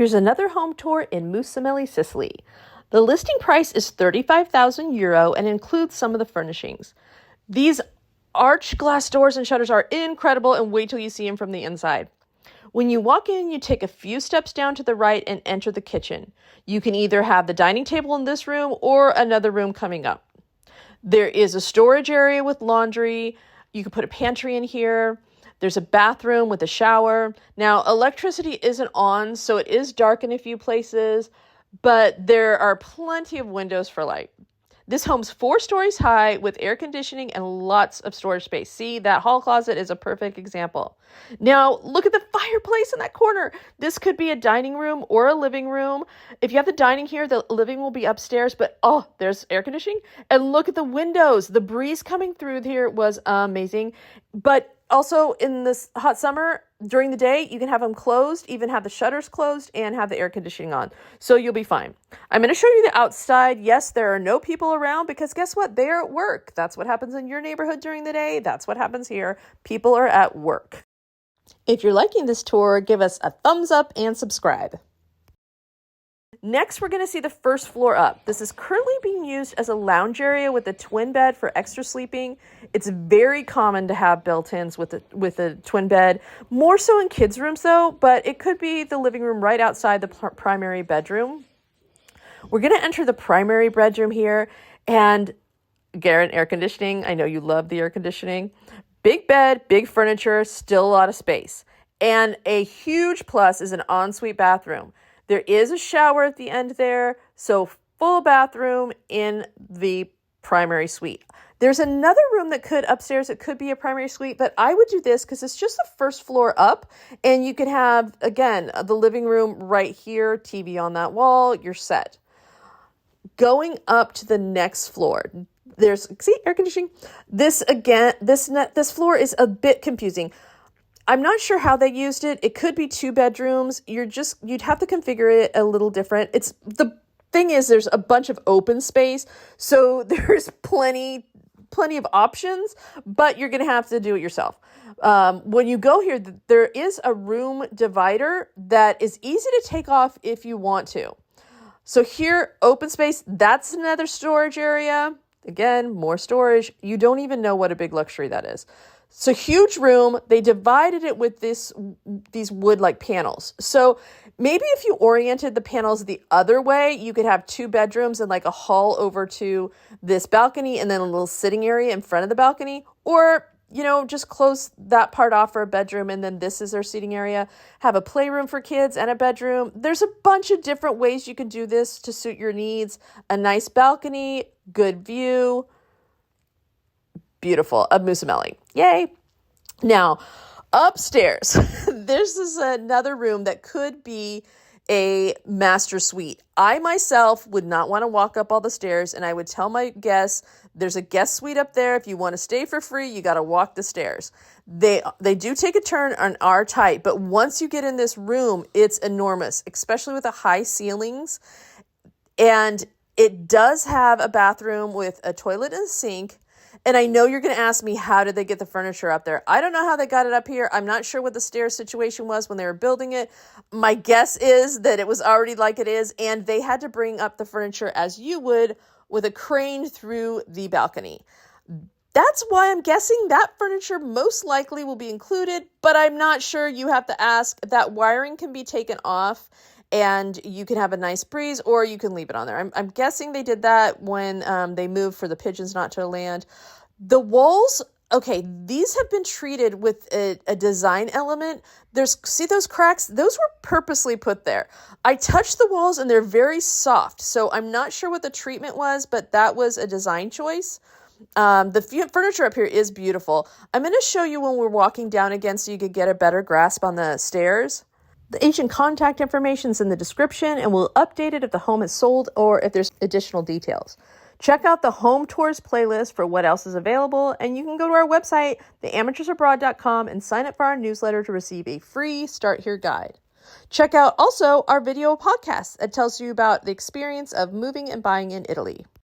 Here's another home tour in Mussomeli, Sicily. The listing price is €35,000 and includes some of the furnishings. These arched glass doors and shutters are incredible, and wait till you see them from the inside. When you walk in, you take a few steps down to the right and enter the kitchen. You can either have the dining table in this room or another room coming up. There is a storage area with laundry. You can put a pantry in here. There's a bathroom with a shower. Now, electricity isn't on, so it is dark in a few places, but there are plenty of windows for light. This home's 4 stories high with air conditioning and lots of storage space. See, that hall closet is a perfect example. Now, look at the fireplace in that corner. This could be a dining room or a living room. If you have the dining here, the living will be upstairs, but there's air conditioning. And look at the windows. The breeze coming through here was amazing. But also in this hot summer, during the day, you can have them closed, even have the shutters closed and have the air conditioning on. So you'll be fine. I'm going to show you the outside. Yes, there are no people around because guess what? They are at work. That's what happens in your neighborhood during the day. That's what happens here. People are at work. If you're liking this tour, give us a thumbs up and subscribe. Next, we're going to see the first floor up. This is currently being used as a lounge area with a twin bed for extra sleeping. It's very common to have built-ins with a twin bed, more so in kids' rooms though, but it could be the living room right outside the primary bedroom. We're going to enter the primary bedroom here, and Garrett, air conditioning. I know you love the air conditioning. Big bed, big furniture, still a lot of space. And a huge plus is an ensuite bathroom. There is a shower at the end there, so full bathroom in the primary suite. There's another room that could upstairs. It could be a primary suite, but I would do this because it's just the first floor up, and you can have, again, the living room right here, TV on that wall, you're set. Going up to the next floor, there's, see, air conditioning. This floor is a bit confusing. I'm not sure how they used it. It could be 2 bedrooms. You'd have to configure it a little different. The thing is, there's a bunch of open space, so there's plenty of options, but you're going to have to do it yourself. When you go here, there is a room divider that is easy to take off if you want to. So here, open space, that's another storage area. Again, more storage. You don't even know what a big luxury that is. So huge room. They divided it with these wood-like panels. So maybe if you oriented the panels the other way, you could have 2 bedrooms and like a hall over to this balcony and then a little sitting area in front of the balcony. Or, just close that part off for a bedroom and then this is their seating area. Have a playroom for kids and a bedroom. There's a bunch of different ways you can do this to suit your needs. A nice balcony, good view. Beautiful, of Mussomeli. Yay. Now, upstairs, this is another room that could be a master suite. I myself would not want to walk up all the stairs, and I would tell my guests, there's a guest suite up there. If you want to stay for free, you got to walk the stairs. They do take a turn and are tight, but once you get in this room, it's enormous, especially with the high ceilings. And it does have a bathroom with a toilet and a sink. And I know you're going to ask me, how did they get the furniture up there? I don't know how they got it up here. I'm not sure what the stairs situation was when they were building it. My guess is that it was already like it is, and they had to bring up the furniture as you would with a crane through the balcony. That's why I'm guessing that furniture most likely will be included, but I'm not sure. You have to ask. That wiring can be taken off, and you can have a nice breeze, or you can leave it on there. I'm guessing they did that when they moved for the pigeons not to land. The walls, okay, these have been treated with a design element. See those cracks? Those were purposely put there. I touched the walls, and they're very soft, so I'm not sure what the treatment was, but that was a design choice. The furniture up here is beautiful. I'm going to show you when we're walking down again so you could get a better grasp on the stairs. The agent contact information is in the description, and we'll update it if the home is sold or if there's additional details. Check out the home tours playlist for what else is available, and you can go to our website, theamateursabroad.com, and sign up for our newsletter to receive a free Start Here guide. Check out also our video podcast that tells you about the experience of moving and buying in Italy.